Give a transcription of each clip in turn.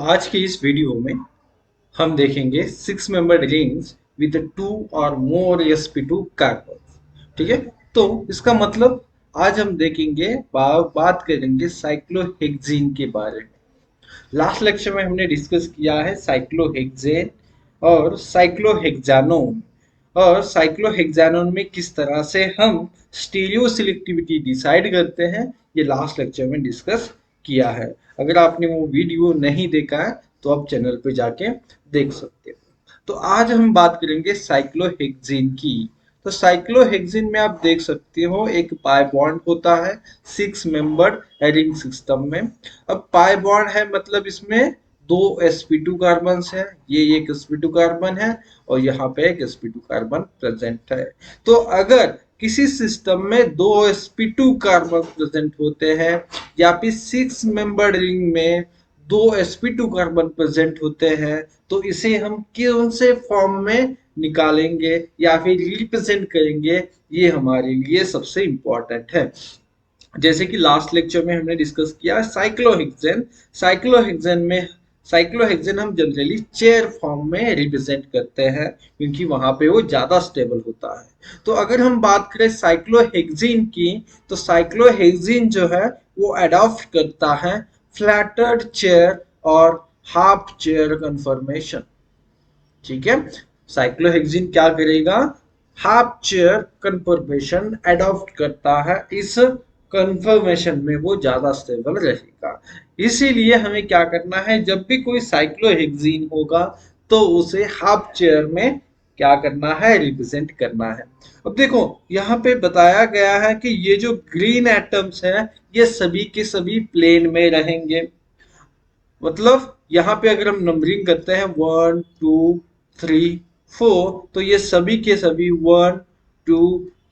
आज की इस वीडियो में हम देखेंगे 6 मेंबर्ड रिंग्स विद 2 और मोर sp2 कार्बन। ठीक है, तो इसका मतलब आज हम देखेंगे बात करेंगे साइक्लोहेक्सीन के बारे में। लास्ट लेक्चर में हमने डिस्कस किया है साइक्लोहेक्सेन और साइक्लोहेक्सानोन, और साइक्लोहेक्सानोन में किस तरह से हम स्टीरियो सिलेक्टिविटी डिसाइड करते हैं, ये लास्ट लेक्चर में डिस्कस किया है। अगर आपने वो वीडियो नहीं देखा है तो आप चैनल पे जाके देख सकते हो। तो आज हम बात करेंगे साइक्लोहेक्सीन की। तो साइक्लोहेक्सीन में आप देख सकते हो एक पाई बॉन्ड होता है 6 मेंबर्ड रिंग सिस्टम में। अब पाई बॉन्ड है मतलब इसमें 2 sp2 कार्बन है, ये एक sp2 कार्बन है और यहाँ पे एक sp2 कार्बन प्रेजेंट है। तो अगर किसी सिस्टम में 2 sp2 कार्बन प्रेजेंट होते हैं या फिर 6 मेंबर्ड रिंग में 2 sp2 कार्बन प्रेजेंट होते हैं, तो इसे हम कौन से फॉर्म में निकालेंगे या फिर रिप्रेजेंट करेंगे, ये हमारे लिए सबसे इंपॉर्टेंट है। जैसे कि लास्ट लेक्चर में हमने डिस्कस किया साइक्लोहेक्सेन। साइक्लोहेक्सेन हम जनरली चेयर फॉर्म में रिप्रेजेंट करते हैं क्योंकि वहां पे वो ज्यादा स्टेबल होता है। तो अगर हम बात करें साइक्लोहेक्सीन की, तो साइक्लोहेक्सीन जो है वो अडॉप्ट करता है फ्लैटर्ड चेयर और हाफ चेयर कन्फर्मेशन। ठीक है, साइक्लोहेक्सीन क्या करेगा, हाफ चेयर कन्फर्मेशन एडॉप्ट करता है। इस कन्फर्मेशन में वो ज्यादा स्टेबल रहेगा। इसीलिए हमें क्या करना है, जब भी कोई साइक्लोहेक्सीन होगा तो उसे हाफ चेयर में क्या करना है, रिप्रेजेंट करना है। अब देखो यहाँ पे बताया गया है कि ये जो ग्रीन एटम्स हैं ये सभी के सभी प्लेन में रहेंगे। मतलब यहाँ पे अगर हम नंबरिंग करते हैं 1 2 3 4, तो ये सभी के सभी 1 2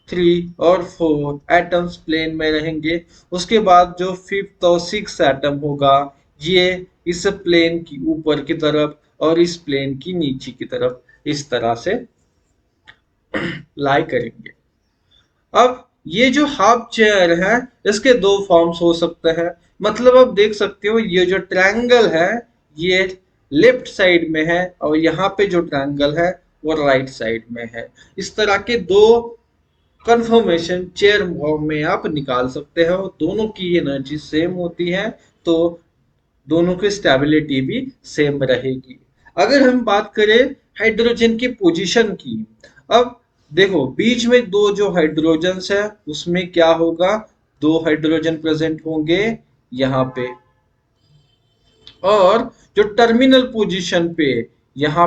3 और 4 एटम्स प्लेन में रहेंगे। उसके बाद जो 5th और 6th एटम होगा ये इस प्लेन की ऊपर की तरफ और इस प्लेन की नीचे की तरफ इस तरह से लाई करेंगे। अब ये जो हाफ चेयर है इसके दो फॉर्म्स हो सकते हैं। मतलब आप देख सकते हो ये जो ट्रायंगल है ये लेफ्ट साइड में है और यहाँ पे जो ट्रायंगल है वो राइट साइड में है। इस तरह के दो कन्फर्मेशन चेयर फॉर्म में आप निकाल सकते हो। दोनों की एनर्जी सेम होती है तो दोनों की स्टेबिलिटी भी सेम रहेगी। अगर हम बात करें हाइड्रोजन की पोजीशन की, अब देखो बीच में दो जो हाइड्रोजन्स है उसमें क्या होगा, 2 हाइड्रोजन प्रेजेंट होंगे यहाँ पे, और जो टर्मिनल पोजीशन पे यहाँ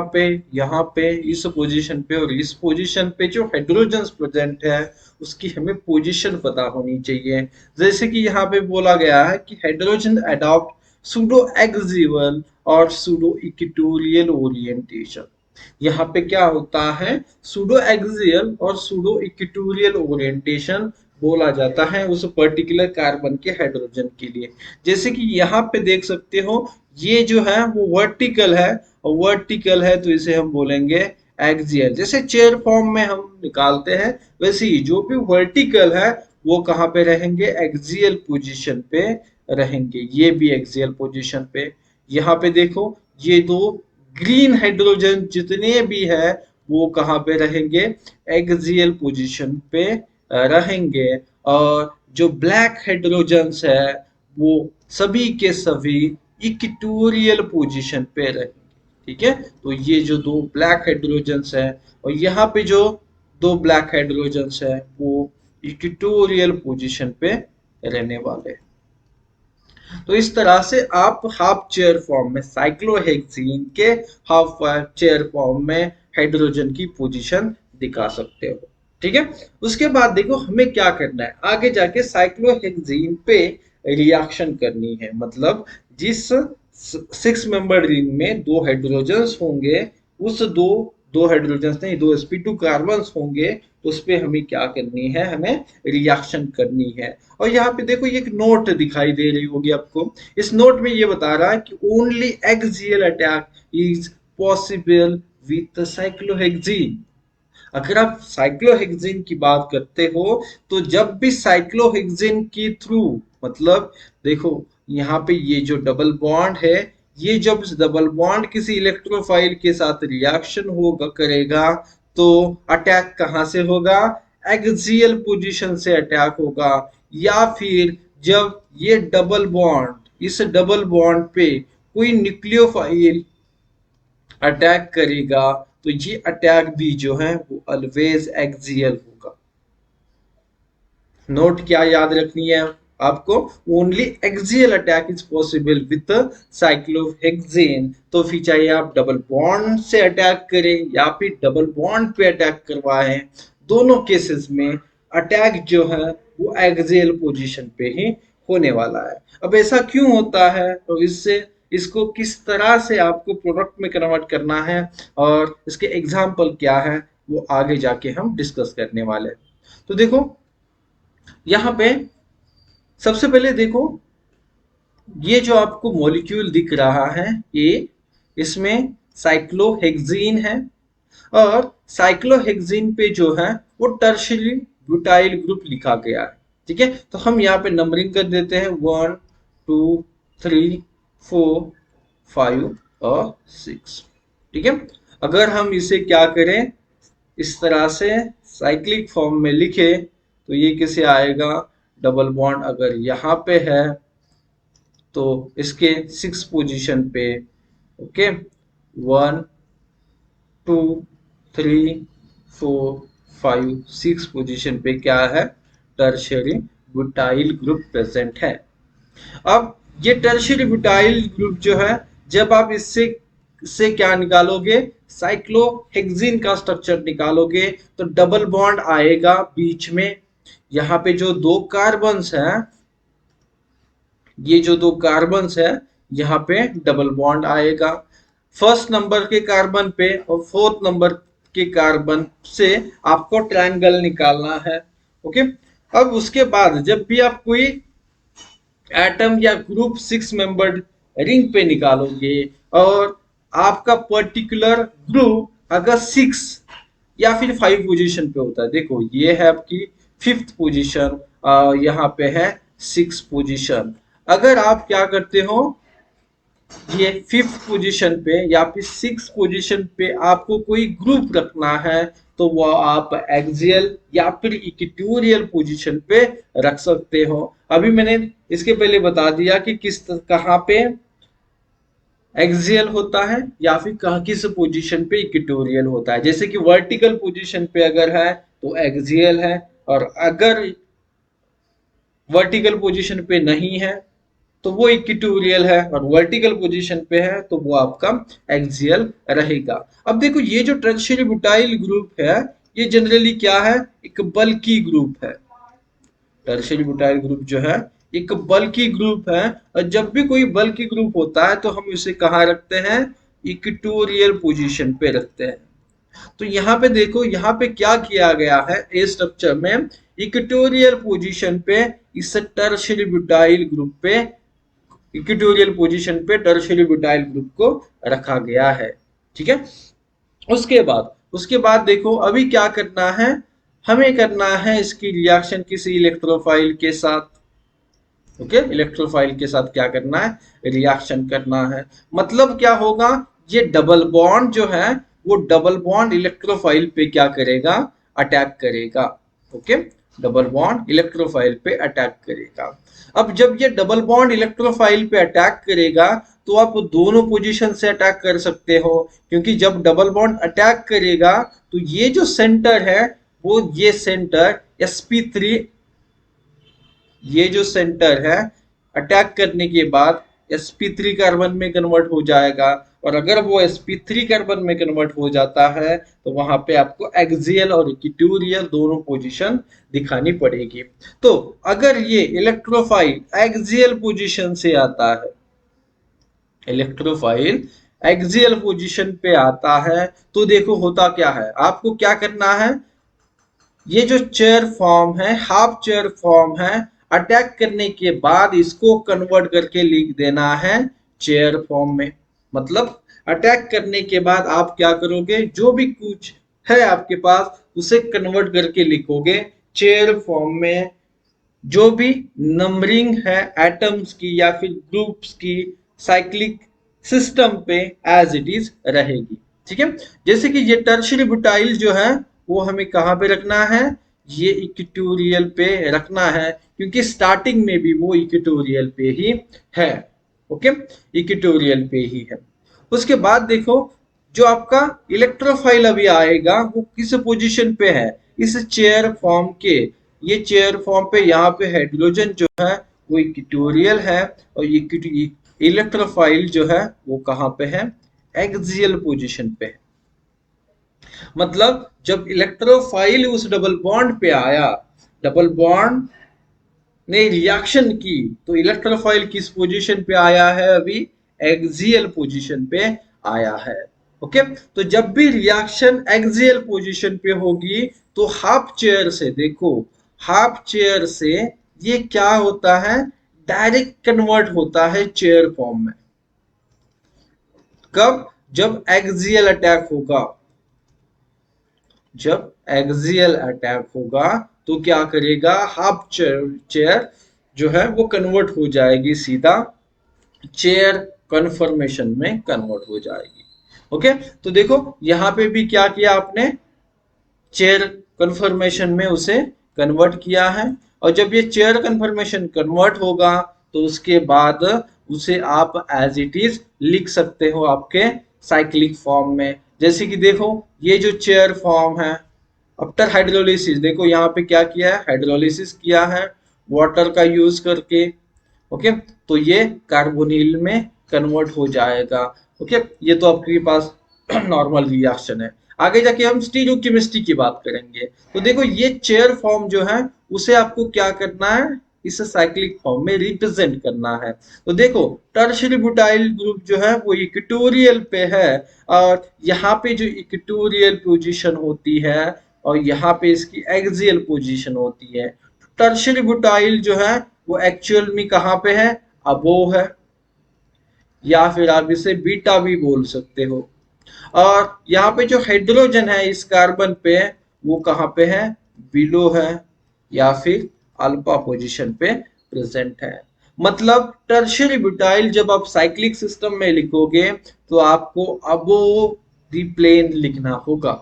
पे इस पोजीशन पे और इस पोजीशन पे जो हाइड्रोजन्स प्रेजेंट है उसकी हमें पोजीशन पता होनी चाहिए। जैसे कि यहाँ पे बोला गया है कि हाइड्रोजन अडॉप्ट सूडो एक्सियल और सूडो इक्वेटोरियल ओरिएंटेशन। यहाँ पे क्या होता है, सूडो एक्सियल और सूडो इक्वेटोरियल ओरिएंटेशन बोला जाता है उस पर्टिकुलर कार्बन के हाइड्रोजन के लिए। जैसे कि यहाँ पे देख सकते हो ये जो है वो वर्टिकल है, और वर्टिकल है तो इसे हम बोलेंगे एक्सियल। जैसे चेयर फॉर्म में हम निकालते हैं वैसे ही जो भी वर्टिकल है वो कहाँ पे रहेंगे, एक्सियल पोजीशन पे रहेंगे। ये भी एक्सियल पोजीशन पे। यहाँ पे देखो ये दो ग्रीन हाइड्रोजन जितने भी है वो कहाँ पे रहेंगे, एक्सियल पोजीशन पे रहेंगे। और जो ब्लैक हाइड्रोजन्स है वो सभी के सभी इक्वेटोरियल पोजीशन पे रहेंगे। ठीक है, तो ये जो दो ब्लैक हाइड्रोजन्स है और यहाँ पे जो दो ब्लैक हाइड्रोजन्स है वो इक्वेटोरियल पोजीशन पे रहने वाले हैं। तो इस तरह से आप हाफ चेयर फॉर्म में साइक्लोहेक्सीन के हाफ चेयर फॉर्म में हाइड्रोजन की पोजीशन दिखा सकते हो। ठीक है, उसके बाद देखो हमें क्या करना है, आगे जाके साइक्लोहेक्सीन पे रिएक्शन करनी है। मतलब जिस 6 मेंबर रिंग में 2 हाइड्रोजन्स होंगे उस दो हाइड्रोजन्स नहीं 2 sp2 कार्बन्स होंगे, उस पे हमें क्या करनी है, हमें रिएक्शन करनी है। और यहाँ पे देखो ये एक नोट दिखाई दे रही होगी आपको। इस नोट में ये बता रहा है कि only axial attack is possible with cyclohexene. अगर आप साइक्लोहेक्सीन की बात करते हो तो जब भी साइक्लोहेक्सीन के थ्रू, मतलब देखो यहाँ पे ये जो डबल बॉन्ड है ये जब डबल बॉन्ड किसी इलेक्ट्रोफाइल के साथ रिएक्शन होगा करेगा तो अटैक कहां से होगा, एक्सियल पोजीशन से अटैक होगा, या फिर जब ये डबल बॉन्ड इस डबल बॉन्ड पे कोई न्यूक्लियोफाइल अटैक करेगा तो ये अटैक भी जो है वो ऑलवेज एक्सियल होगा। नोट क्या याद रखनी है आपको, only axial attack is possible with cyclohexane. तो फिर चाहे आप डबल बॉन्ड से अटैक करें या फिर डबल बॉन्ड पे अटैक करवाएं, दोनों केसेस में अटैक जो है वो एक्सियल पोजीशन पे ही होने वाला है। अब ऐसा क्यों होता है, तो इससे इसको किस तरह से आपको प्रोडक्ट में कन्वर्ट करना है और इसके एग्जाम्पल क्या है वो आगे जाके हम डिस्कस करने वाले हैं। तो देखो यहाँ पे सबसे पहले देखो, ये जो आपको मॉलिक्यूल दिख रहा है ये, इसमें साइक्लोहेक्सीन है और साइक्लोहेक्सीन पे जो है वो टर्शियरी ब्यूटाइल ग्रुप लिखा गया है। ठीक है, तो हम यहाँ पे नंबरिंग कर देते हैं 1 2 3 4 5 और 6। ठीक है, अगर हम इसे क्या करें, इस तरह से साइक्लिक फॉर्म में लिखे तो ये कैसे आएगा, डबल बॉन्ड अगर यहाँ पे है तो इसके 6 पोजीशन पे, ओके 1 2 3 4 5 6 पोजीशन पे क्या है, टर्शियरी ब्यूटाइल ग्रुप प्रेजेंट है। अब ये टर्शियरी ब्यूटाइल ग्रुप जो है, जब आप इससे क्या निकालोगे, साइक्लोहेक्सीन का स्ट्रक्चर निकालोगे तो डबल बॉन्ड आएगा बीच में। यहाँ पे जो दो कार्बन्स हैं, ये जो दो कार्बन्स है यहाँ पे डबल बॉन्ड आएगा। फर्स्ट नंबर के कार्बन पे और फोर्थ नंबर के कार्बन से आपको ट्रायंगल निकालना है। ओके, अब उसके बाद जब भी आप कोई एटम या ग्रुप 6 मेंबर्ड रिंग पे निकालोगे और आपका पर्टिकुलर ग्रुप अगर 6 या फिर 5 पोजीशन पे होता है, देखो ये है आपकी 5th पोजीशन, यहाँ पे है 6 पोजीशन। अगर आप क्या करते हो, ये 5th पोजीशन पे या फिर 6 पोजीशन पे आपको कोई ग्रुप रखना है तो वो आप एक्सियल या फिर इक्वेटोरियल पोजीशन पे रख सकते हो। अभी मैंने इसके पहले बता दिया कि कहाँ पे एक्सियल होता है या फिर किस पोजीशन पे इक्वेटोरियल होता है। जैसे कि वर्टिकल पोजीशन पे अगर है तो एक्सियल है, और अगर वर्टिकल पोजीशन पे नहीं है तो वो इक्वेटोरियल है, और वर्टिकल पोजीशन पे है तो वो आपका एक्सियल रहेगा। अब देखो ये जो टर्शियरी ब्यूटाइल ग्रुप है ये जनरली क्या है, एक बल्की ग्रुप है। टर्शियरी ब्यूटाइल ग्रुप जो है एक बल्की ग्रुप है, और जब भी कोई बल्की ग्रुप होता है तो हम इसे कहाँ रखते हैं, इक्वेटोरियल पोजीशन पे रखते हैं। तो यहाँ पे देखो, यहाँ पे क्या किया गया है, ए स्ट्रक्चर में इक्वेटोरियल पोजीशन पे इस टर्शियरी ब्यूटाइल ग्रुप पे, इक्वेटोरियल पोजीशन पे टर्शियरी ब्यूटाइल ग्रुप को रखा गया है। ठीक है, उसके बाद देखो अभी क्या करना है, हमें करना है इसकी रिएक्शन किसी इलेक्ट्रोफाइल के साथ। ओके, इलेक्ट्रोफाइल के साथ क्या करना है, रिएक्शन करना है। मतलब क्या होगा, ये डबल बॉन्ड जो है वो डबल बॉन्ड इलेक्ट्रोफाइल पे क्या करेगा, अटैक करेगा। ओके, डबल बॉन्ड इलेक्ट्रोफाइल पे अटैक करेगा। अब जब ये डबल बॉन्ड इलेक्ट्रोफाइल पे अटैक करेगा तो आप दोनों पोजीशन से अटैक कर सकते हो, क्योंकि जब डबल बॉन्ड अटैक करेगा तो ये जो सेंटर है वो ये सेंटर sp3, ये जो सेंटर है अटैक करने के बाद sp3 कार्बन में कन्वर्ट हो जाएगा, और अगर वो sp3 कार्बन में कन्वर्ट हो जाता है तो वहां पे आपको एक्सियल और इक्वेटोरियल दोनों पोजीशन दिखानी पड़ेगी। तो अगर ये इलेक्ट्रोफाइल एक्सियल पोजीशन से आता है, इलेक्ट्रोफाइल एक्सियल पोजीशन पे आता है तो देखो होता क्या है, आपको क्या करना है, ये जो चेयर फॉर्म है, हाफ चेयर फॉर्म है, अटैक करने के बाद इसको कन्वर्ट करके लिख देना है चेयर फॉर्म में। मतलब अटैक करने के बाद आप क्या करोगे, जो भी कुछ है आपके पास उसे कन्वर्ट करके लिखोगे चेयर फॉर्म में। जो भी नंबरिंग है एटम्स की या फिर ग्रुप्स की, साइक्लिक सिस्टम पे एज इट इज रहेगी। ठीक है, जैसे कि ये टर्शियरी ब्यूटाइल जो है वो हमें कहाँ पे रखना है, ये इक्वेटोरियल पे रखना है, क्योंकि स्टार्टिंग में भी वो इक्वेटोरियल पे ही है। ओके, इक्वेटोरियल पे ही है। उसके बाद देखो, जो आपका इलेक्ट्रोफाइल अभी आएगा वो किस पोजीशन पे है, इस चेयर फॉर्म के, ये चेयर फॉर्म पे यहाँ पे हाइड्रोजन जो है वो इक्वेटोरियल है, और इलेक्ट्रोफाइल जो है वो कहाँ पे है, एक्सियल पोजीशन पे है। मतलब जब इलेक्ट्रोफाइल उस डबल बॉन्ड पे आया, डबल बॉन्ड ने रिएक्शन की, तो इलेक्ट्रोफाइल किस पोजीशन पे आया है, अभी एक्सियल पोजीशन पे आया है। ओके, तो जब भी रिएक्शन एक्सियल पोजीशन पे होगी तो हाफ चेयर से, देखो हाफ चेयर से ये क्या होता है, डायरेक्ट कन्वर्ट होता है चेयर फॉर्म में। कब, जब एक्सियल अटैक होगा, जब एक्सियल अटैक होगा तो क्या करेगा, हाफ चेयर जो है वो कन्वर्ट हो जाएगी, सीधा चेयर कन्फर्मेशन में कन्वर्ट हो जाएगी। ओके, तो देखो यहां पे भी क्या किया आपने, चेयर कन्फर्मेशन में उसे कन्वर्ट किया है। और जब ये चेयर कन्फर्मेशन कन्वर्ट होगा तो उसके बाद उसे आप एज इट इज लिख सकते हो आपके साइक्लिक फॉर्म में। जैसे कि देखो ये जो चेयर फॉर्म है, आफ्टर हाइड्रोलिसिस, देखो यहाँ पे क्या किया है, हाइड्रोलिसिस किया है वाटर का यूज करके। ओके, तो ये कार्बोनिल में कन्वर्ट हो जाएगा। ओके, ये तो आपके पास नॉर्मल रिएक्शन है। आगे जाके हम स्टीरियोकेमिस्ट्री की बात करेंगे। तो देखो ये चेयर फॉर्म जो है उसे आपको क्या करना है, इस साइक्लिक फॉर्म में रिप्रेजेंट करना है। तो देखो टर्शियरी ब्यूटाइल ग्रुप जो है वो इक्वेटोरियल पे है, और यहाँ पे जो इक्वेटोरियल पोजीशन होती है और यहाँ पे इसकी एक्सियल पोजीशन होती है। टर्शियरी ब्यूटाइल जो है वो एक्चुअल में कहाँ पे है, अबोव है, या फिर आप इसे बीटा भी बोल सकते हो। और यहाँ पे जो हाइड्रोजन है इस कार्बन पे, वो कहाँ पे है, बिलो है, या फिर अल्फा पोजीशन पे प्रेजेंट है। मतलब टर्शियरी ब्यूटाइल जब आप साइक्लिक सिस्टम में लिखोगे तो आपको अबोव द प्लेन लिखना होगा।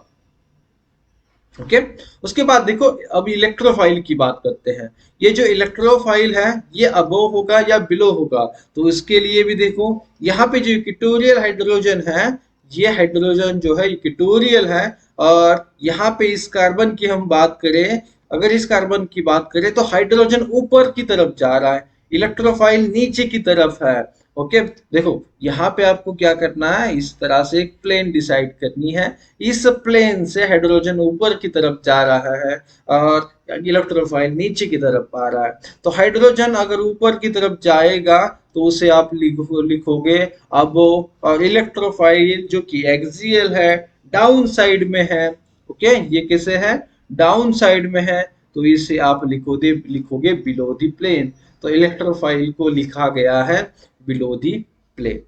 ओके, उसके बाद देखो अब इलेक्ट्रोफाइल की बात करते हैं। ये जो इलेक्ट्रोफाइल है ये अबोव होगा या बिलो होगा, तो इसके लिए भी देखो यहाँ पे जो इक्वेटोरियल हाइड्रोजन है, ये हाइड्रोजन जो है इक्वेटोरियल है। और यहाँ पे इस कार्बन की हम बात करें, अगर इस कार्बन की बात करें तो हाइड्रोजन ऊपर की तरफ जा रहा है, इलेक्ट्रोफाइल नीचे की तरफ है। ओके, देखो यहाँ पे आपको क्या करना है, इस तरह से एक प्लेन डिसाइड करनी है, इस प्लेन से हाइड्रोजन ऊपर की तरफ जा रहा है और इलेक्ट्रोफाइल नीचे की तरफ आ रहा है। तो हाइड्रोजन अगर ऊपर की तरफ जाएगा तो उसे आप लिखोगे अबो, और इलेक्ट्रोफाइल जो कि एक्सियल है, डाउन साइड में है। ओके, ये कैसे है, डाउन साइड में है, तो इसे आप लिखोगे बिलो द प्लेन। तो इलेक्ट्रोफाइल को लिखा गया है बिलो दी प्लेन।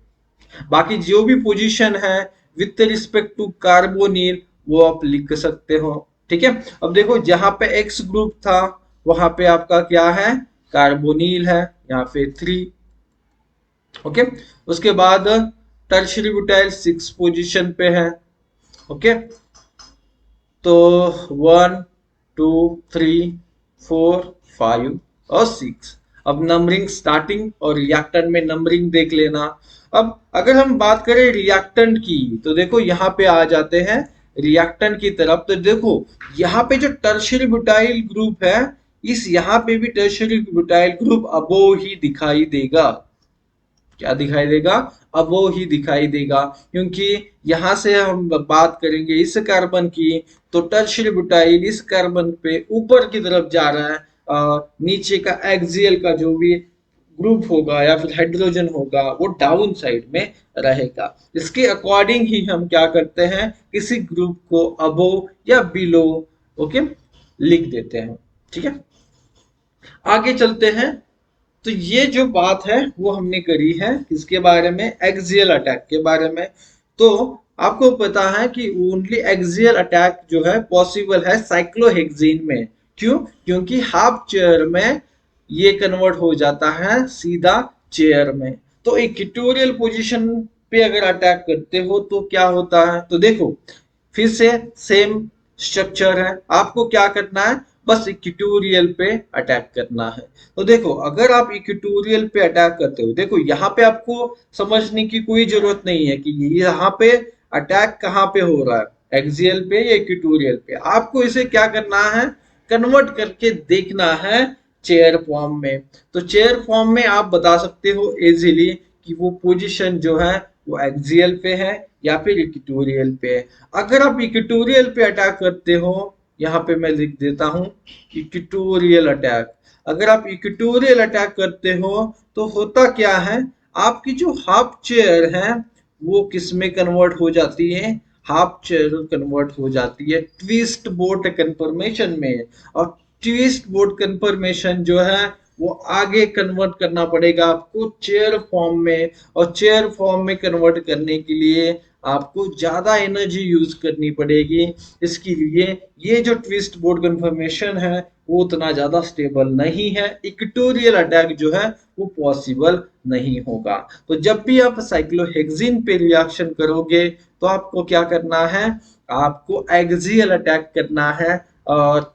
बाकी जो भी पोजीशन है विथ रिस्पेक्ट टू कार्बोनिल वो आप लिख सकते हो। ठीक है, अब देखो जहां पे एक्स ग्रुप था वहां पे आपका क्या है, कार्बोनिल है, यहाँ पे 3। ओके, उसके बाद टर्शियरी ब्यूटाइल 6 पोजीशन पे है। ओके, तो 1 2 3 4 5 और 6। अब नंबरिंग स्टार्टिंग और रिएक्टेंट में नंबरिंग देख लेना। अब अगर हम बात करें रिएक्टेंट की तो देखो यहाँ पे आ जाते हैं रिएक्टेंट की तरफ। तो देखो यहाँ पे जो टर्शियरी ब्यूटाइल ग्रुप है, इस यहाँ पे भी टर्शियरी ब्यूटाइल ग्रुप अबोव ही दिखाई देगा। क्या दिखाई देगा, अब वो ही दिखाई देगा, क्योंकि यहां से हम बात करेंगे इस कार्बन की, तो टर्शियरी ब्यूटाइल इस कार्बन पे ऊपर की तरफ जा रहा है, नीचे का एक्सियल का जो भी ग्रुप होगा या फिर हाइड्रोजन होगा वो डाउन साइड में रहेगा। इसके अकॉर्डिंग ही हम क्या करते हैं, किसी ग्रुप को अबोव या बिलो ओके लिख देते हैं। ठीक है, आगे चलते हैं। तो ये जो बात है वो हमने करी है किसके बारे में, एक्सियल अटैक के बारे में। तो आपको पता है कि ओनली एक्सियल अटैक जो है पॉसिबल है साइक्लोहेक्सीन में। क्यों, क्योंकि हाफ चेयर में ये कन्वर्ट हो जाता है सीधा चेयर में। तो इक्वेटोरियल पोजीशन पे अगर अटैक करते हो तो क्या होता है। तो देखो फिर से सेम स्ट्रक्चर है, आपको क्या करना है, बस इक्वेटोरियल पे अटैक करना है। तो देखो अगर आप इक्वेटोरियल पे अटैक करते हो, देखो यहाँ पे आपको समझने की कोई जरूरत नहीं है कि यहाँ पे अटैक कहाँ पे हो रहा है, एक्सियल पे या इक्वेटोरियल पे। आपको इसे क्या करना है, कन्वर्ट करके देखना है चेयर फॉर्म में। तो चेयर फॉर्म में आप बता सकते हो इजीली कि वो पोजीशन जो है वो एक्सियल पे है या फिर इक्वेटोरियल पे है। अगर आप इक्वेटोरियल पे अटैक करते हो, यहाँ पे मैं लिख देता हूं इक्वेटोरियल अटैक। अगर आप इक्वेटोरियल अटैक करते हो तो होता क्या है, आपकी जो हाफ चेयर है वो किस में कन्वर्ट हो जाती है, हाफ चेयर कन्वर्ट हो जाती है ट्विस्ट बोट कन्फर्मेशन में। और ट्विस्ट बोट कन्फर्मेशन जो है वो आगे कन्वर्ट करना पड़ेगा आपको चेयर फॉर्म में, और चेयर फॉर्म में कन्वर्ट करने के लिए आपको ज्यादा एनर्जी यूज करनी पड़ेगी। इसके लिए ये जो ट्विस्ट बोर्ड कन्फर्मेशन है वो उतना ज्यादा स्टेबल नहीं है, इक्वेटोरियल अटैक जो है वो पॉसिबल नहीं होगा। तो जब भी आप साइक्लोहेक्सिन पे रिएक्शन करोगे तो आपको क्या करना है, आपको एक्सियल अटैक करना है और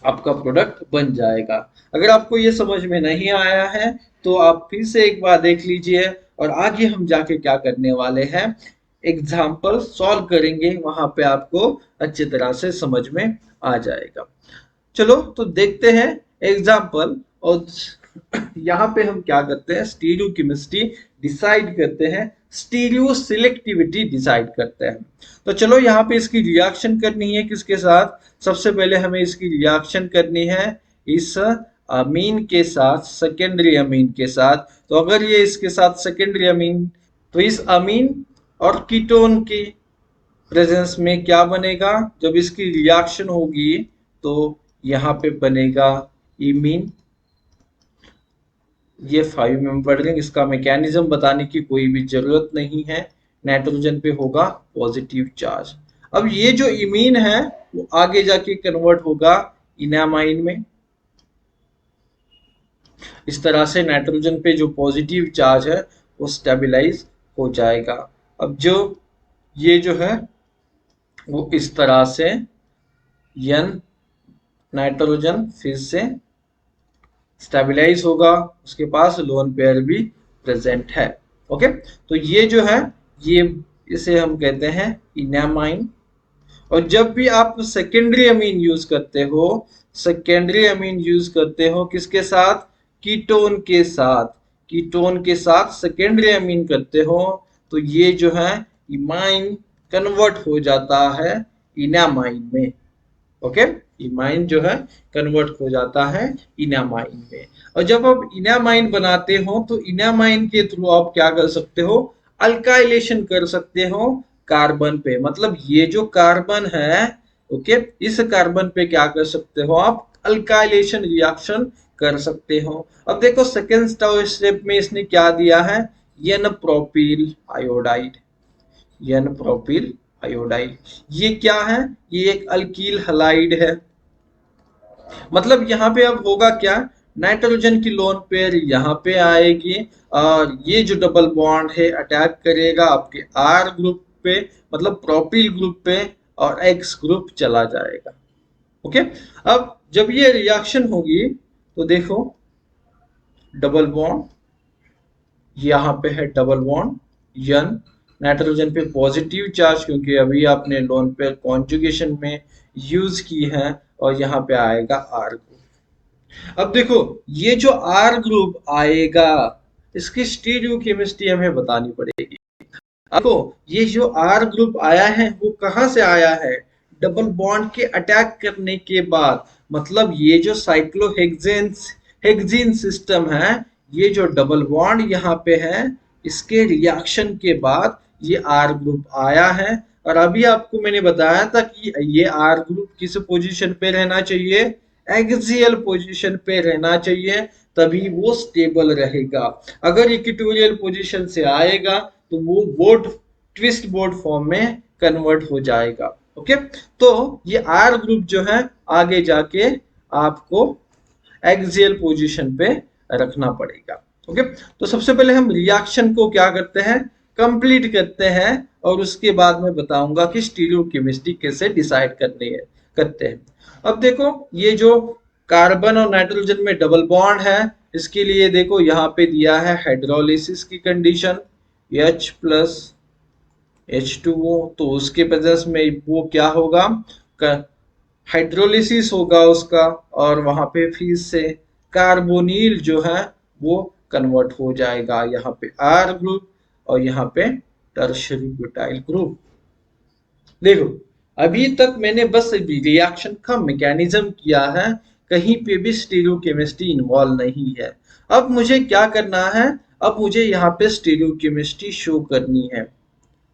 आपका प्रोडक्ट बन जाएगा। अगर आपको ये समझ में नहीं आया है तो आप फिर से एक बार देख लीजिए, और आगे हम जाके क्या करने वाले हैं, एग्जाम्पल सॉल्व करेंगे, वहां पे आपको अच्छी तरह से समझ में आ जाएगा। चलो तो देखते हैं एग्जाम्पल। और यहाँ पे हम क्या करते हैं, स्टीरियो केमिस्ट्री डिसाइड करते हैं, स्टीरियो सिलेक्टिविटी डिसाइड करते हैं। तो चलो यहाँ पे इसकी रिएक्शन करनी है किसके साथ, सबसे पहले हमें इसकी रिएक्शन करनी है इस अमीन के साथ, सेकेंडरी अमीन के साथ। तो अगर ये इसके साथ सेकेंडरी अमीन, तो इस अमीन और कीटोन की प्रेजेंस में क्या बनेगा, जब इसकी रिएक्शन होगी तो यहाँ पे बनेगा इमीन। ये 5 मेंबर रिंग, इसका मैकेनिज्म बताने की कोई भी जरूरत नहीं है। नाइट्रोजन पे होगा पॉजिटिव चार्ज। अब ये जो इमीन है वो आगे जाके कन्वर्ट होगा इनामाइन में। इस तरह से नाइट्रोजन पे जो पॉजिटिव चार्ज है वो स्टेबलाइज हो जाएगा। अब जो ये जो है वो इस तरह से यन नाइट्रोजन फिर से स्टेबलाइज होगा, उसके पास लोन पेयर भी प्रेजेंट है। ओके, तो ये जो है ये इसे हम कहते हैं इनामाइन। और जब भी आप सेकेंडरी अमीन यूज करते हो, सेकेंडरी अमीन यूज करते हो किसके साथ, कीटोन के साथ, कीटोन के साथ सेकेंडरी अमीन करते हो, तो ये जो है इमाइन कन्वर्ट हो जाता है इनामाइन में। ओके, इमाइन जो है कन्वर्ट हो जाता है इनामाइन में। और जब आप इनामाइन बनाते हो तो इनामाइन के थ्रू आप क्या कर सकते हो, अल्काइलेशन कर सकते हो कार्बन पे। मतलब ये जो कार्बन है, ओके, इस कार्बन पे क्या कर सकते हो आप, अल्काइलेशन रिएक्शन कर सकते हो। अब देखो सेकेंड स्टेप में इसने क्या दिया है, n propyl iodide, n propyl iodide. ये क्या है, ये एक अल्कील हलाइड है। मतलब यहाँ पे अब होगा क्या, नाइट्रोजन की लोन पेयर यहाँ पे आएगी और ये जो डबल बॉन्ड है अटैक करेगा आपके आर ग्रुप पे, मतलब प्रोपिल ग्रुप पे, और एक्स ग्रुप चला जाएगा। ओके, अब जब ये रिएक्शन होगी तो देखो डबल बॉन्ड, यहाँ पे है डबल बॉन्ड यन, नाइट्रोजन पे पॉजिटिव चार्ज क्योंकि अभी आपने लोन पेयर कॉन्जुगेशन में यूज की है, और यहाँ पे आएगा आर ग्रुप। अब देखो ये जो आर ग्रुप आएगा इसकी स्टीरियो केमिस्ट्री हमें बतानी पड़ेगी। आपको ये जो आर ग्रुप आया है वो कहां से आया है, डबल बॉन्ड के अटैक करने के बाद। मतलब ये जो साइक्लोहेक्सेन हेक्सीन सिस्टम है, ये जो डबल बॉन्ड यहाँ पे है इसके रिएक्शन के बाद ये आर ग्रुप आया है। और अभी आपको मैंने बताया था कि ये आर ग्रुप किस पोजीशन पे रहना चाहिए, एक्सियल पोजीशन पे रहना चाहिए, तभी वो स्टेबल रहेगा। अगर इक्वेटोरियल पोजीशन से आएगा तो वो बोर्ड ट्विस्ट बोर्ड फॉर्म में कन्वर्ट हो जाएगा। ओके, तो ये आर ग्रुप जो है आगे जाके आपको एक्सियल पोजीशन पे रखना पड़ेगा। ओके, तो सबसे पहले हम रिएक्शन को क्या करते हैं, कंप्लीट करते हैं और उसके बाद मैं बताऊंगा कि स्टीरियोकेमिस्ट्री कैसे डिसाइड करनी है करते हैं। अब देखो ये जो कार्बन और नाइट्रोजन में डबल बॉन्ड है, इसके लिए देखो यहाँ पे दिया है हाइड्रोलिसिस की कंडीशन H प्लस H2O, तो उसके वजह में वो क्या होगा, हाइड्रोलिसिस होगा उसका, और वहां पे फिर से कार्बोनिल जो है वो कन्वर्ट हो जाएगा, यहाँ पे R ग्रुप और यहाँ पे टर्शियरी ब्यूटाइल ग्रुप। देखो अभी तक मैंने बस रिएक्शन का मैकेनिज्म किया है, कहीं पे भी स्टीरियोकेमिस्ट्री इन्वॉल्व नहीं है। अब मुझे क्या करना है, अब मुझे यहाँ पे स्टीरियोकेमिस्ट्री शो करनी है,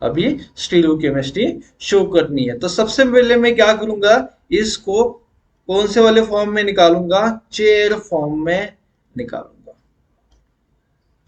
अभी स्टीरियोकेमिस्ट्री शो करनी है। तो सबसे पहले मैं क्या करूंगा, इसको कौन से वाले फॉर्म में निकालूंगा, चेयर फॉर्म में निकालूंगा।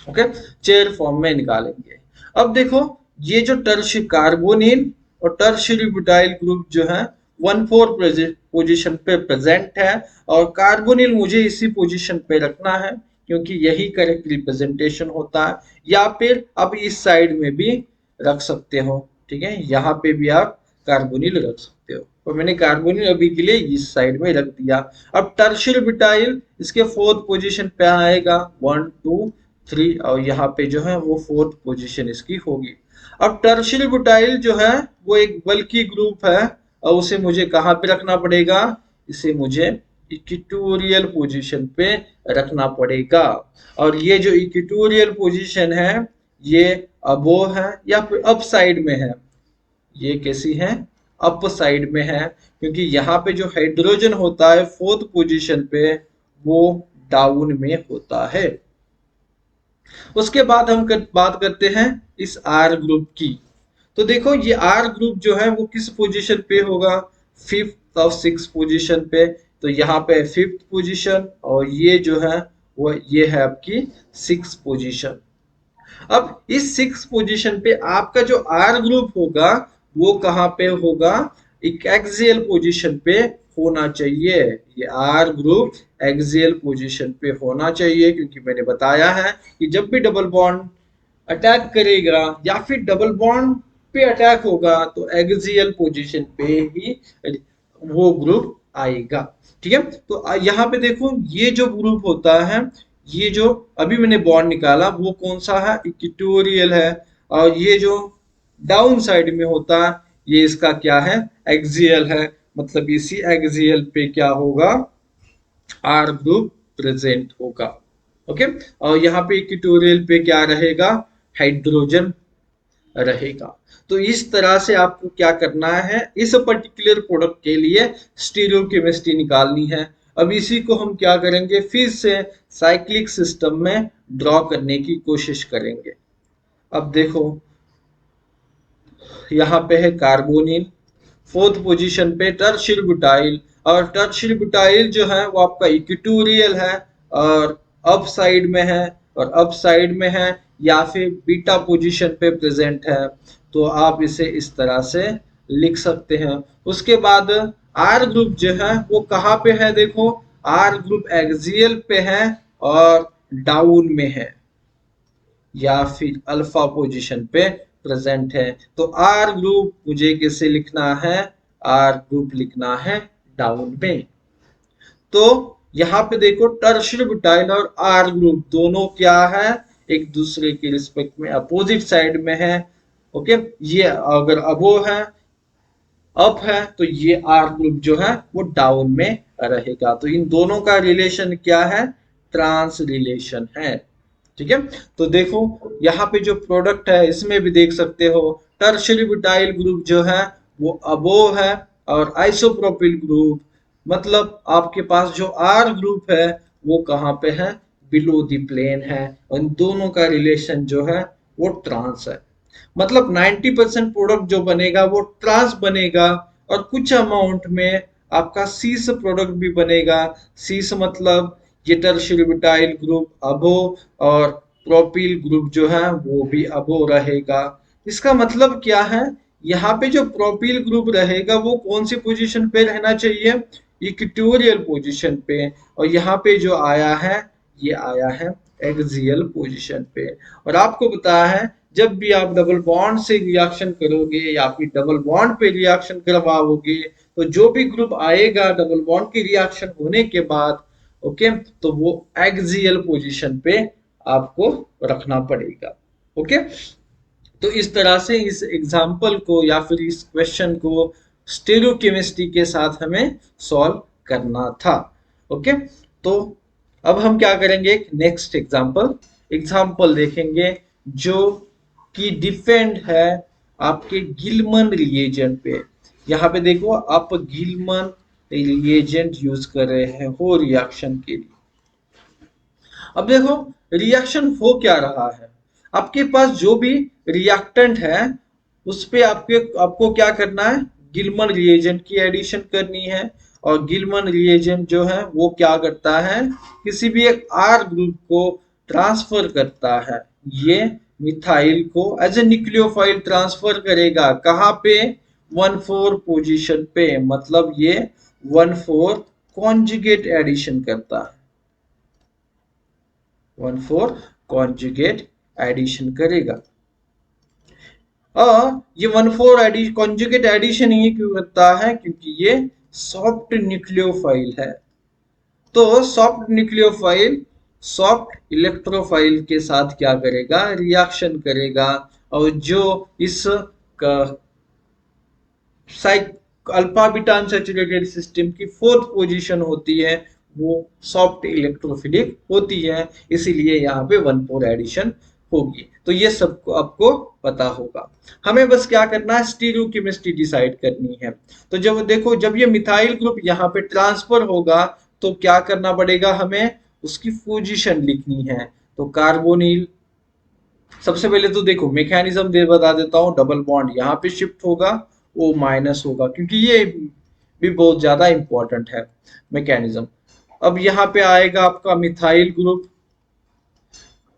ओके, चेयर फॉर्म में निकालेंगे। अब देखो ये जो टर्श कार्बोनिल और टर्शियरी ब्यूटाइल ग्रुप जो है 1,4 पोजीशन पे प्रेजेंट है, और कार्बोनिल मुझे इसी पोजीशन पे रखना है क्योंकि यही करेक्ट रिप्रेजेंटेशन होता है, या फिर अब इस साइड में भी रख सकते हो, ठीक है, यहाँ पे भी आप कार्बोनिल रख सकते हो, और मैंने कार्बोनिल अभी के लिए इस साइड में रख दिया। अब टर्शियल ब्यूटाइल इसके 4th पोजीशन पे आएगा, 1 2 3, और यहाँ पे जो है वो 4th पोजीशन इसकी होगी। अब टर्शियल ब्यूटाइल जो है वो एक बल्की ग्रुप है, और उसे मुझे कहाँ पे रखना पड़ेगा, इसे मुझे इक्वेटोरियल पोजीशन पे रखना पड़ेगा। और ये जो इक्वेटोरियल पोजीशन है ये अबो है या फिर अप साइड में है, ये कैसी है, अप साइड में है, क्योंकि यहाँ पे जो हाइड्रोजन होता है 4th पोजीशन पे वो डाउन में होता है। उसके बाद हम बात करते हैं इस आर ग्रुप की। तो देखो ये आर ग्रुप जो है वो किस पोजीशन पे होगा, 5th और 6th पोजीशन पे, तो यहाँ पे 5th पोजीशन, और ये जो है वो ये है आपकी 6th पोजीशन। अब इस 6th पोजीशन पे आपका जो आर ग्रुप होगा वो कहाँ पे होगा, एक एक्सियल पोजीशन पे होना चाहिए, ये आर ग्रुप एक्सियल पोजीशन पे होना चाहिए, क्योंकि मैंने बताया है कि जब भी डबल बॉन्ड अटैक करेगा या फिर डबल बॉन्ड पे अटैक होगा तो एक्सियल पोजीशन पे ही वो ग्रुप आएगा, ठीक है। तो यहाँ पे देखो ये जो ग्रुप होता है, ये जो अभी मैंने बॉन्ड निकाला वो कौन सा है, इक्वेटोरियल है, और ये जो डाउन साइड में होता है ये इसका क्या है, एक्सियल है, मतलब इसी एक्सियल पे क्या होगा, आर ग्रुप प्रेजेंट होगा। ओके, और यहाँ पे इक्वेटोरियल पे क्या रहेगा, हाइड्रोजन रहेगा। तो इस तरह से आपको क्या करना है, इस पर्टिकुलर प्रोडक्ट के लिए स्टीरियोकेमिस्ट्री निकालनी है। अब इसी को हम क्या करेंगे, फिर से साइक्लिक सिस्टम में ड्रॉ करने की कोशिश करेंगे। अब देखो यहाँ पे है कार्बोनिल, 4th पोजीशन पे टर्शियल ब्यूटाइल, और टर्शियल ब्यूटाइल जो है वो आपका इक्वेटोरियल है और अप साइड में है, और अप साइड में है या फिर बीटा पोजीशन पे प्रेजेंट है, तो आप इसे इस तरह से लिख सकते हैं। उसके बाद आर ग्रुप जो है वो कहाँ पे है, देखो आर ग्रुप एक्सियल पे है और डाउन में है या फिर अल्फा पोजीशन पे प्रेजेंट है। तो आर ग्रुप मुझे कैसे लिखना है, आर ग्रुप लिखना है डाउन में। तो यहाँ पे देखो टर्शियल ब्यूटाइल और आर ग्रुप दोनों क्या है, एक दूसरे के रिस्पेक्ट में अपोजिट साइड में है। ओके, ये अगर अबो है, अप है, तो ये आर ग्रुप जो है वो डाउन में रहेगा। तो इन दोनों का रिलेशन क्या है, ट्रांस रिलेशन है, ठीक है। तो देखो यहाँ पे जो प्रोडक्ट है इसमें भी देख सकते हो, टर्शियरी ब्यूटाइल ग्रुप जो है वो अबोव है, और आइसोप्रोपिल ग्रुप मतलब आपके पास जो आर ग्रुप है वो कहाँ पे है, बिलो द प्लेन है, और इन दोनों का रिलेशन जो है वो ट्रांस है। मतलब 90% प्रोडक्ट जो बनेगा वो ट्रांस बनेगा, और कुछ अमाउंट में आपका सीस प्रोडक्ट भी बनेगा। सीस मतलब ये टर्शियरी ब्यूटाइल ग्रुप अबो, और प्रोपिल ग्रुप जो है वो भी अबो रहेगा। इसका मतलब क्या है, यहाँ पे जो प्रोपिल ग्रुप रहेगा वो कौन सी पोजीशन पे रहना चाहिए, इक्वेटोरियल पोजीशन पे, और यहाँ पे जो आया है ये आया है एक्सियल पोजीशन पे। और आपको बताया है जब भी आप डबल बॉन्ड से रिएक्शन करोगे या फिर डबल बॉन्ड पे रिएक्शन करवाओगे तो जो भी ग्रुप आएगा डबल बॉन्ड की रिएक्शन होने के बाद, ओके, तो वो एक्सियल पोजीशन पे आपको रखना पड़ेगा। ओके, तो इस तरह से इस एग्जाम्पल को या फिर इस क्वेश्चन को स्टीरियोकेमिस्ट्री के साथ हमें सॉल्व करना था। ओके, तो अब हम क्या करेंगे, एक नेक्स्ट एग्जाम्पल देखेंगे जो कि डिपेंड है आपके गिलमन रिएजेंट पे। यहाँ पे देखो आप गिलमन रिएजेंट यूज कर रहे हैं हो रिएक्शन के लिए। अब देखो रिएक्शन हो क्या रहा है, आपके पास जो भी रिएक्टेंट है उस पे आपको क्या करना है, गिलमन रिएजेंट की एडिशन करनी है। और गिलमन रिएजेंट जो है वो क्या करता है, किसी भी एक आर ग्रुप को ट्रांसफर करता है। ये मिथाइल को एज ए न्यूक्लियोफाइल ट्रांसफर करेगा कहाँ पे, 1,4 पोजीशन पे। मतलब ये 1,4 कॉन्जुगेट एडिशन करता है, 1,4 कॉन्जुगेट एडिशन करेगा। ये 1,4 कॉन्जुगेट एडिशन ये क्यों करता है, क्योंकि ये सॉफ्ट न्यूक्लियोफाइल है। तो सॉफ्ट न्यूक्लियोफाइल सॉफ्ट इलेक्ट्रोफाइल के साथ क्या करेगा, रिएक्शन करेगा। और जो इस अल्फा बीटा अनसैचुरेटेड सिस्टम की 4th पोजीशन होती है वो सॉफ्ट इलेक्ट्रोफिलिक होती है, इसीलिए यहाँ पे 1,4 एडिशन होगी। तो ये सबको आपको पता होगा। हमें बस क्या करना है, स्टीरियोकेमिस्ट्री डिसाइड करनी है। तो जब देखो जब ये मिथाइल ग्रुप यहाँ पे ट्रांसफर होगा तो क्या करना पड़ेगा, हमें उसकी पोजीशन लिखनी है। तो कार्बोनिल, सबसे पहले तो देखो मैकेनिज्म बता देता हूँ, डबल बॉन्ड यहाँ पे शिफ्ट होगा, O माइनस होगा, क्योंकि ये भी बहुत ज्यादा इंपॉर्टेंट है मैकेनिज्म। अब यहाँ पे आएगा आपका मिथाइल ग्रुप,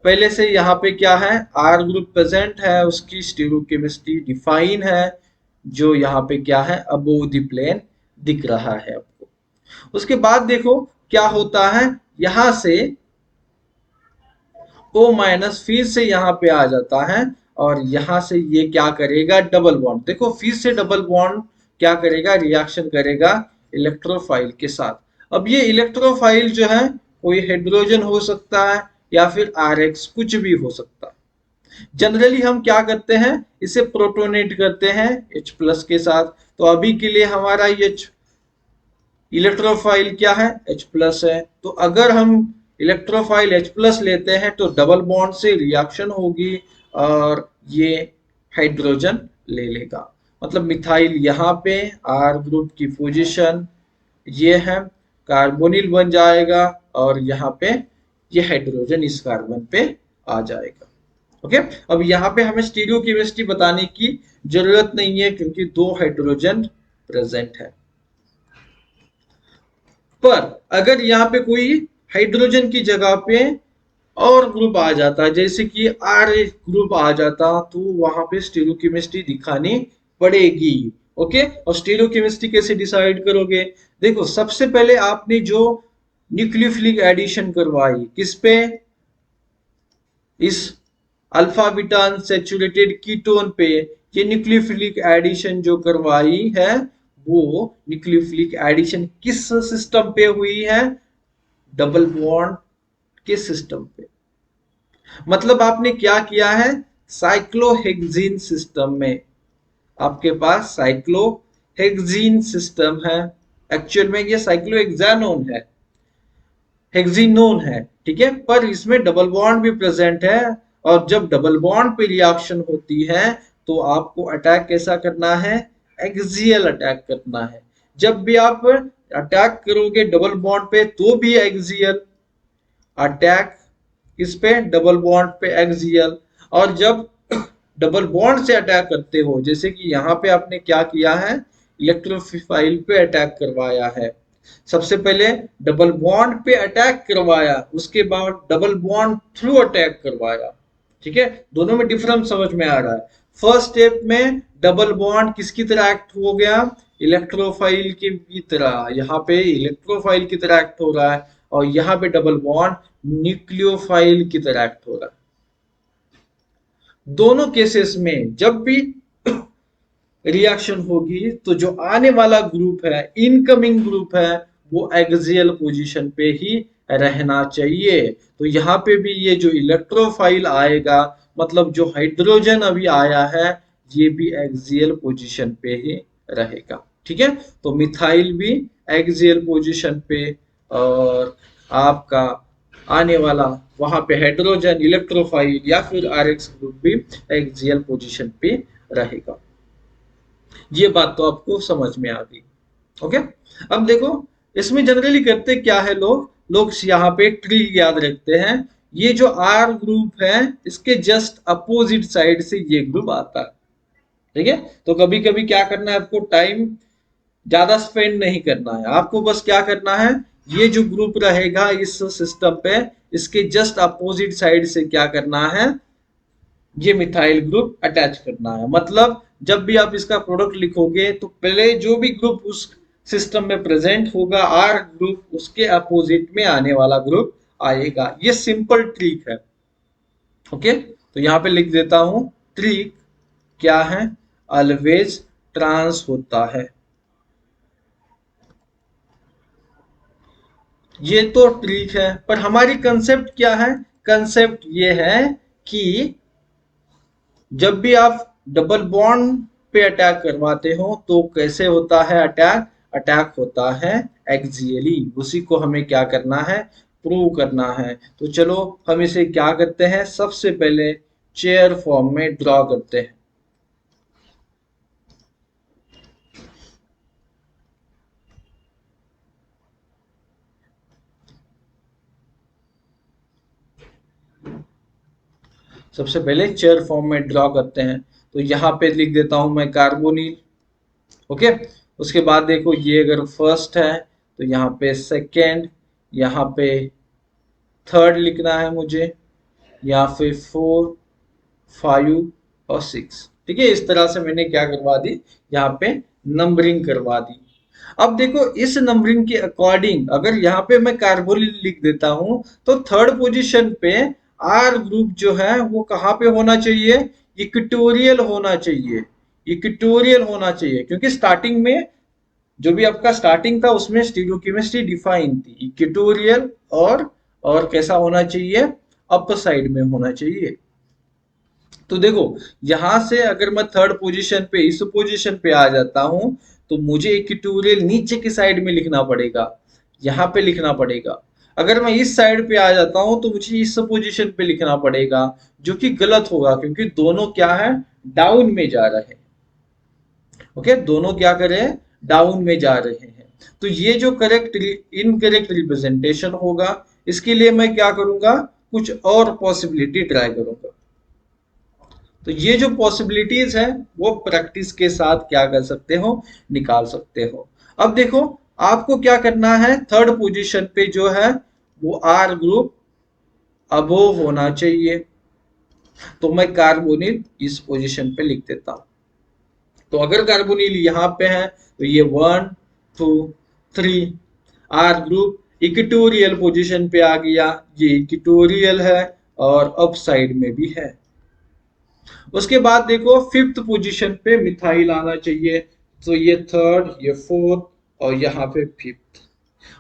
पहले से यहाँ पे क्या है, आर ग्रुप प्रेजेंट है, उसकी स्टीरियोकेमिस्ट्री डिफाइन है, जो यहाँ पे क्या है, अबोव द प्लेन दिख रहा है आपको। उसके बाद देखो क्या होता है, यहां से O माइनस फिर से यहाँ पे आ जाता है और यहां से ये क्या करेगा, डबल बॉन्ड। देखो फिर से डबल बॉन्ड क्या करेगा, रिएक्शन करेगा इलेक्ट्रोफाइल के साथ। अब ये इलेक्ट्रोफाइल जो है कोई हाइड्रोजन हो सकता है या फिर RX, कुछ भी हो सकता है। जनरली हम क्या करते हैं, इसे प्रोटोनेट करते हैं H प्लस के साथ। तो अभी के लिए हमारा ये इलेक्ट्रोफाइल क्या है, H प्लस है। तो अगर हम इलेक्ट्रोफाइल H प्लस लेते हैं तो डबल बॉन्ड से रिएक्शन होगी और ये हाइड्रोजन ले लेगा। मतलब मिथाइल यहाँ पे R ग्रुप की पोजीशन ये है, कार्बोनिल बन जाएगा और यहाँ पे ये हाइड्रोजन इस कार्बन पे आ जाएगा। ओके, अब यहाँ पे हमें स्टीरियोकेमिस्ट्री बताने की जरूरत नहीं है क्योंकि 2 हाइड्रोजन प्रेजेंट है। पर अगर यहाँ पे कोई हाइड्रोजन की जगह पे और ग्रुप आ जाता, जैसे कि आर ग्रुप आ जाता, तो वहां पे स्टीरियोकेमिस्ट्री दिखानी पड़ेगी। ओके, और स्टीरियोकेमिस्ट्री कैसे डिसाइड करोगे, देखो सबसे पहले आपने जो न्यूक्लियोफिलिक एडिशन करवाई किस पे, इस अल्फा बीटा अनसैचुरेटेड कीटोन पे। ये न्यूक्लियोफिलिक एडिशन जो करवाई है वो न्यूक्लियोफिलिक एडिशन किस सिस्टम पे हुई है, डबल बॉन्ड के सिस्टम पे। मतलब आपने क्या किया है, साइक्लोहेक्सीन सिस्टम में आपके पास साइक्लोहेक्सीन सिस्टम है, एक्चुअल में ये साइक्लोहेक्सानोन है, हेक्सिनोन है, ठीक है, पर इसमें डबल बॉन्ड भी प्रेजेंट है। और जब डबल बॉन्ड पे रिएक्शन होती है तो आपको अटैक कैसा करना है, एक्सियल अटैक करना है। जब भी आप अटैक करोगे डबल बॉन्ड पे तो भी एक्सियल अटैक, किस पे, डबल बॉन्ड पे, एक्सियल। और जब डबल बॉन्ड से अटैक करते हो, जैसे कि यहाँ पे आपने क्या किया है, इलेक्ट्रोफाइल पे अटैक करवाया है। सबसे पहले डबल बॉन्ड पे अटैक करवाया, उसके बाद डबल बॉन्ड थ्रू अटैक करवाया। ठीक है, दोनों में डिफरेंस समझ में आ रहा है। फर्स्ट स्टेप में डबल बॉन्ड किसकी तरह एक्ट हो गया, इलेक्ट्रोफाइल की तरह, यहाँ पे इलेक्ट्रोफाइल की तरह एक्ट हो रहा है। और यहाँ पे डबल बॉन्ड न्यूक्लियोफाइल की तरह एक्ट हो रहा है। दोनों केसेस में जब भी रिएक्शन होगी तो जो आने वाला ग्रुप है, इनकमिंग ग्रुप है, वो एक्सियल पोजीशन पे ही रहना चाहिए। तो यहाँ पे भी ये जो इलेक्ट्रोफाइल आएगा, मतलब जो हाइड्रोजन अभी आया है, ये भी एक्सियल पोजीशन पे ही रहेगा। ठीक है, तो मिथाइल भी एक्सियल पोजीशन पे, और आपका आने वाला वहां पे हाइड्रोजन इलेक्ट्रोफाइल या फिर आरएक्स ग्रुप भी एक्सियल पोजीशन पे रहेगा। ये बात तो आपको समझ में आ गई। ओके, अब देखो इसमें जनरली करते क्या है, लोग लोग यहाँ पे ट्री याद रखते हैं। ये जो आर ग्रुप है, इसके जस्ट अपोजिट साइड से ये ग्रुप आता है। ठीक है, तो कभी कभी क्या करना है, आपको टाइम ज्यादा स्पेंड नहीं करना है, आपको बस क्या करना है, ये जो ग्रुप रहेगा इस सिस्टम पे, इसके जस्ट अपोजिट साइड से क्या करना है, ये मिथाइल ग्रुप अटैच करना है। मतलब जब भी आप इसका प्रोडक्ट लिखोगे तो पहले जो भी ग्रुप उस सिस्टम में प्रेजेंट होगा, आर ग्रुप, उसके अपोजिट में आने वाला ग्रुप आएगा। ये सिंपल ट्रिक है। ओके, तो यहाँ पे लिख देता हूं, ट्रिक क्या है, ऑलवेज ट्रांस होता है। ये तो ट्रिक है, पर हमारी कंसेप्ट क्या है, कंसेप्ट ये है कि जब भी आप डबल बॉन्ड पे अटैक करवाते हो तो कैसे होता है अटैक, अटैक होता है एक्सियली। उसी को हमें क्या करना है, प्रूव करना है। तो चलो हम इसे क्या करते हैं, सबसे पहले चेयर फॉर्म में ड्रॉ करते हैं। सबसे पहले चेयर फॉर्म में ड्रॉ करते हैं, तो यहाँ पे लिख देता हूं मैं कार्बोनिल। ओके, उसके बाद देखो ये अगर फर्स्ट है तो यहाँ पे सेकेंड, यहाँ पे थर्ड लिखना है मुझे, या फिर 4, 5 और 6। ठीक है, इस तरह से मैंने क्या करवा दी, यहाँ पे नंबरिंग करवा दी। अब देखो इस नंबरिंग के अकॉर्डिंग अगर यहाँ पे मैं कार्बोनिल लिख देता हूं तो थर्ड पोजीशन पे आर ग्रुप जो है वो कहाँ पे होना चाहिए, इक्वेटोरियल होना चाहिए। इक्वेटोरियल होना चाहिए क्योंकि स्टार्टिंग में जो भी आपका स्टार्टिंग था उसमें स्टीरियोकेमिस्ट्री डिफाइन थी इक्वेटोरियल, और कैसा होना चाहिए, अपर साइड में होना चाहिए। तो देखो यहां से अगर मैं थर्ड पोजीशन पे, इस पोजीशन पे आ जाता हूं, तो मुझे इक्वेटोरियल नीचे की साइड में लिखना पड़ेगा, यहाँ पे लिखना पड़ेगा। अगर मैं इस साइड पे आ जाता हूं तो मुझे इस पोजीशन पे लिखना पड़ेगा, जो कि गलत होगा क्योंकि दोनों क्या है, डाउन में जा रहे हैं। ओके, दोनों क्या करें, डाउन में जा रहे हैं। तो ये जो करेक्ट इनकरेक्ट रिप्रेजेंटेशन होगा, इसके लिए मैं क्या करूंगा, कुछ और पॉसिबिलिटी ट्राई करूंगा। तो ये जो पॉसिबिलिटीज है वो प्रैक्टिस के साथ क्या कर सकते हो, निकाल सकते हो। अब देखो आपको क्या करना है, थर्ड पोजीशन पे जो है वो आर ग्रुप अबोव होना चाहिए। तो मैं कार्बोनिल इस पोजीशन पे लिख देता हूं। तो अगर कार्बोनिल यहाँ पे है तो ये 1, 2, 3, आर ग्रुप इक्वेटोरियल पोजीशन पे आ गया, ये इक्वेटोरियल है और अप साइड में भी है। उसके बाद देखो फिफ्थ पोजीशन पे मिथाइल आना चाहिए, तो ये थर्ड, ये फोर्थ और यहाँ पे फिफ्थ।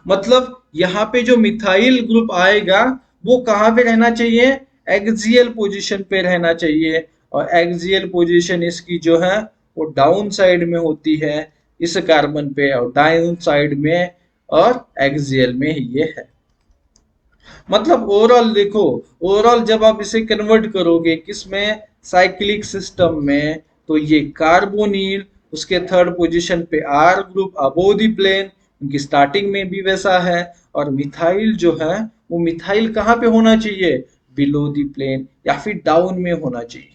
मतलब यहाँ पे जो मिथाइल ग्रुप आएगा वो कहाँ पे रहना चाहिए, एक्सियल पोजीशन पे रहना चाहिए। और एक्सियल पोजीशन इसकी जो है वो डाउन साइड में होती है इस कार्बन पे, और डाउन साइड में और एक्सियल में ये है। मतलब ओवरऑल देखो, ओवरऑल जब आप इसे कन्वर्ट करोगे किसमें, साइक्लिक सिस्टम में, तो ये कार्बोनिल, उसके थर्ड पोजीशन पे R group above the plane, उनकी स्टार्टिंग में भी वैसा है। और मिथाइल जो है वो मिथाइल कहाँ पे होना चाहिए, बिलो द प्लेन या फिर डाउन में होना चाहिए।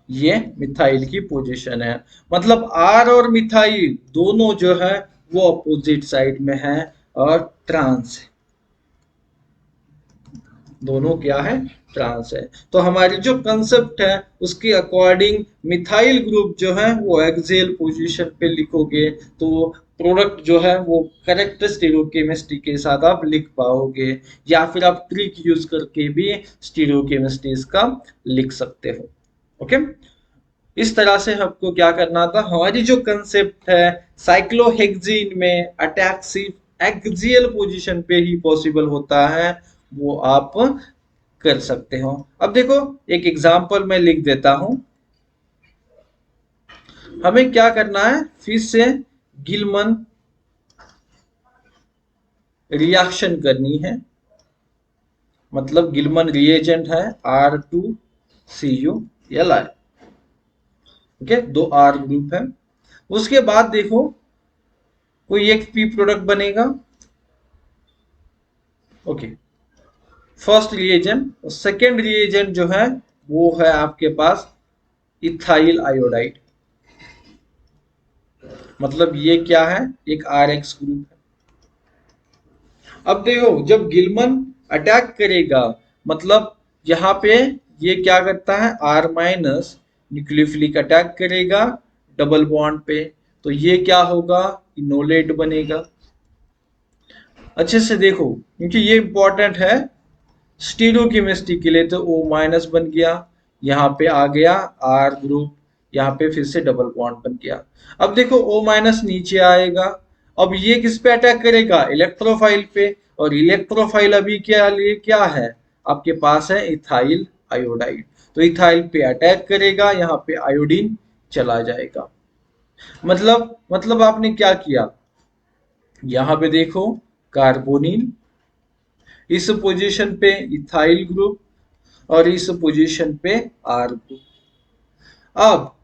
ये मिथाइल की पोजीशन है। मतलब आर और मिथाइल दोनों जो है वो अपोजिट साइड में है और ट्रांस है, दोनों क्या है, ट्रांस है। तो हमारी जो कंसेप्ट है उसके अकॉर्डिंग मिथाइल ग्रुप जो है वो एक्सियल पोजीशन पे लिखोगे तो प्रोडक्ट जो है वो करेक्ट स्टीरियोकेमिस्ट्री के साथ आप लिख पाओगे, या फिर आप ट्रिक यूज करके भी स्टीरियोकेमिस्ट्री का लिख सकते हो। ओके, इस तरह से आपको क्या करना था, हमारी जो कंसेप्ट है साइक्लोहेक्सीन में अटैक सिर्फ एक्सियल पोजीशन पे ही पॉसिबल होता है, वो आप कर सकते हो। अब देखो एक एग्जांपल मैं लिख देता हूं। हमें क्या करना है, फिर से गिलमन रिएक्शन करनी है, मतलब गिलमन रिएजेंट है R2CuLi। ओके, दो R ग्रुप है। उसके बाद देखो कोई एक पी प्रोडक्ट बनेगा। ओके, फर्स्ट रिएजेंट, और सेकेंड रिएजेंट जो है वो है आपके पास इथाइल आयोडाइड, मतलब ये क्या है, एक RX ग्रुप है। अब देखो जब गिलमन अटैक करेगा, मतलब यहाँ पे ये क्या करता है, R- न्यूक्लियोफिलिक अटैक करेगा डबल बॉन्ड पे, तो ये क्या होगा, इनोलेट बनेगा। अच्छे से देखो क्योंकि ये इंपॉर्टेंट है स्टीरियोकेमिस्ट्री के लिए। तो O- बन गया, यहाँ पे आ गया R ग्रुप, यहाँ पे फिर से डबल बॉन्ड बन गया। अब देखो O- नीचे आएगा, अब ये किस पे अटैक करेगा, इलेक्ट्रोफाइल पे, और इलेक्ट्रोफाइल अभी क्या लिए क्या है आपके पास है, इथाइल आयोडाइड। तो इथाइल पे अटैक करेगा, यहाँ पे आयोडीन चला जाएगा। मतलब आपने क्या किया, यहाँ पे देखो कार्बोनिल, इस पोजीशन पे इथाइल ग्रुप, और इस पोजीशन पे आर ग्रुप। अब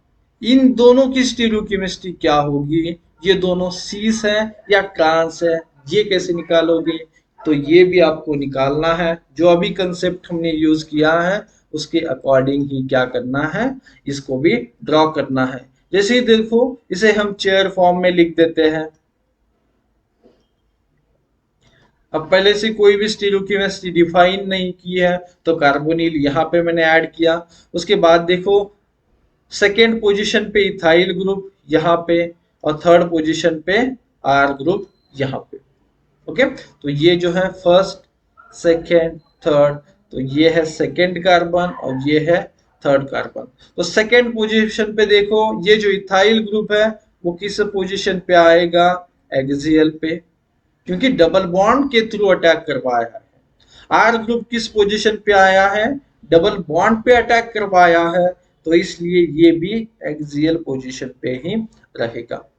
इन दोनों की स्टीरियोकेमिस्ट्री क्या होगी, ये दोनों सीस है या ट्रांस है, ये कैसे निकालोगे, तो ये भी आपको निकालना है। जो अभी कंसेप्ट हमने यूज किया है उसके अकॉर्डिंग ही क्या करना है, इसको भी ड्रॉ करना है। जैसे देखो इसे हम चेयर फॉर्म में लिख देते हैं। अब पहले से कोई भी स्टीरियोकेमिस्ट्री डिफाइन नहीं की है, तो कार्बोनिल यहाँ पे मैंने ऐड किया। उसके बाद देखो सेकेंड पोजीशन पे इथाइल ग्रुप यहाँ पे, और थर्ड पोजीशन पे आर ग्रुप यहाँ पे। ओके, तो ये जो है फर्स्ट सेकेंड थर्ड, तो ये है सेकेंड कार्बन और ये है थर्ड कार्बन। तो सेकेंड पोजीशन पे देखो ये जो इथाइल ग्रुप है वो किस पोजीशन पे आएगा, एक्सियल पे, क्योंकि डबल बॉन्ड के थ्रू अटैक करवाया है। आर ग्रुप किस पोजीशन पे आया है, डबल बॉन्ड पे अटैक करवाया है, तो इसलिए ये भी एक्सियल पोजीशन पे ही रहेगा।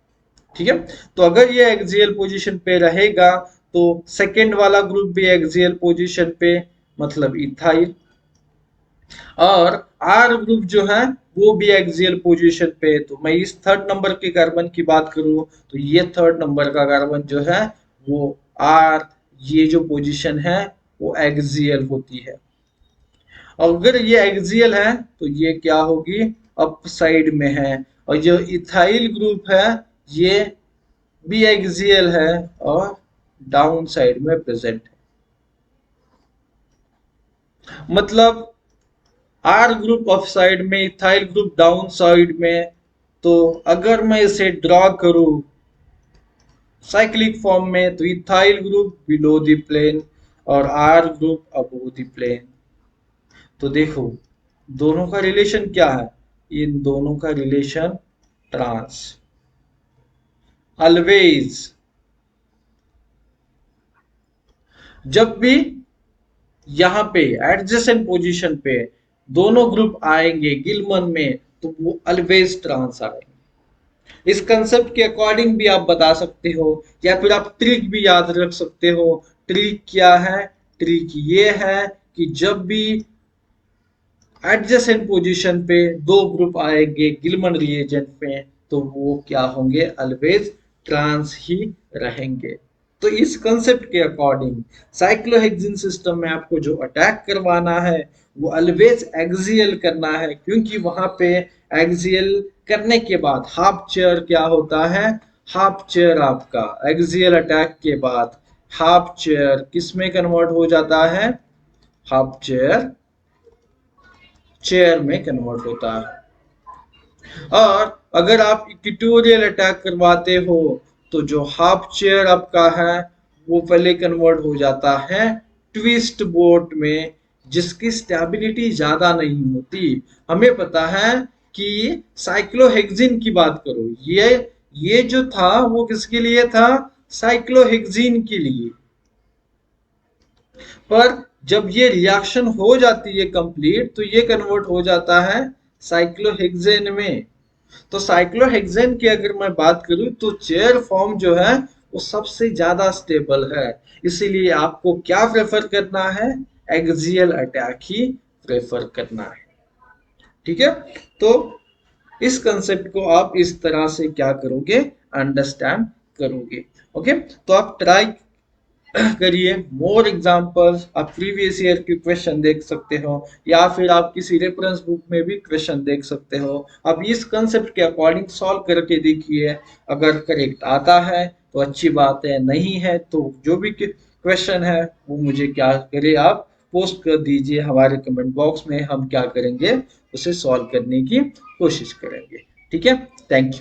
ठीक है, तो अगर ये एक्सियल पोजीशन पे रहेगा तो सेकेंड वाला ग्रुप भी एक्सियल पोजीशन पे, मतलब इथाइल, और आर ग्रुप जो है वो भी एक्सियल पोजीशन पे। तो मैं इस थर्ड नंबर के कार्बन की बात करूं तो ये थर्ड नंबर का कार्बन जो है वो आर, ये जो पोजीशन है वो एक्सियल होती है। अगर ये एक्सियल है तो ये क्या होगी, अप साइड में है। और जो इथाइल ग्रुप है ये भी एक्सियल है और डाउन साइड में प्रेजेंट है। मतलब आर ग्रुप अप साइड में, इथाइल ग्रुप डाउन साइड में। तो अगर मैं इसे ड्रॉ करूं साइक्लिक फॉर्म में, तो ethyl group below the plane और R group above the plane. तो देखो दोनों का रिलेशन क्या है, इन दोनों का रिलेशन ट्रांस, ऑलवेज जब भी यहाँ पे एडजेसेंट पोजीशन पे दोनों ग्रुप आएंगे गिलमन में, तो वो ऑलवेज ट्रांस आएंगे। इस कंसेप्ट के अकॉर्डिंग भी आप बता सकते हो, या फिर आप ट्रिक भी याद रख सकते हो। ट्रिक क्या है, ट्रिक ये है कि जब भी एडजेसेंट पोजीशन पे दो ग्रुप आएंगे गिलमन रिएजेंट में, तो वो क्या होंगे, ऑलवेज ट्रांस ही रहेंगे। तो इस कंसेप्ट के अकॉर्डिंग साइक्लोहेक्सिन सिस्टम में आपको जो अटैक करवाना है वो ऑलवेज एक्सियल करना है, क्योंकि वहां पे एक्सियल करने के बाद हाफ चेयर क्या होता है, हाफ चेयर आपका एक्सियल अटैक के बाद हाफ चेयर किस में कन्वर्ट हो जाता है, हाफ चेयर चेयर में कन्वर्ट होता है। और अगर आप इक्वेटोरियल अटैक करवाते हो तो जो हाफ चेयर आपका है वो पहले कन्वर्ट हो जाता है ट्विस्ट बोट में, जिसकी स्टेबिलिटी ज्यादा नहीं होती। हमें पता है कि साइक्लोहेक्सिन की बात करो, ये जो था वो किसके लिए था, साइक्लोहेक्सिन के लिए। पर जब ये रिएक्शन हो जाती है कंप्लीट, तो ये कन्वर्ट हो जाता है साइक्लोहेक्सेन में। तो साइक्लोहेक्सेन की अगर मैं बात करूं तो चेयर फॉर्म जो है वो सबसे ज्यादा स्टेबल है। इसीलिए आपको क्या प्रेफर करना है, एक्सियल अटैक ही प्रेफर करना है। ठीक है, तो इस कंसेप्ट को आप इस तरह से क्या करोगे, अंडरस्टैंड करोगे। ओके, तो आप ट्राई करिए मोर एग्जांपल्स। आप प्रीवियस ईयर के क्वेश्चन देख सकते हो, या फिर आप किसी रेफरेंस बुक में भी क्वेश्चन देख सकते हो। आप इस कंसेप्ट के अकॉर्डिंग सॉल्व करके देखिए। अगर करेक्ट आता है तो अच्छी बात है, नहीं है तो जो भी क्वेश्चन है वो मुझे क्या करे, आप पोस्ट कर दीजिए हमारे कमेंट बॉक्स में। हम क्या करेंगे, उसे सॉल्व करने की कोशिश करेंगे। ठीक है, थैंक यू।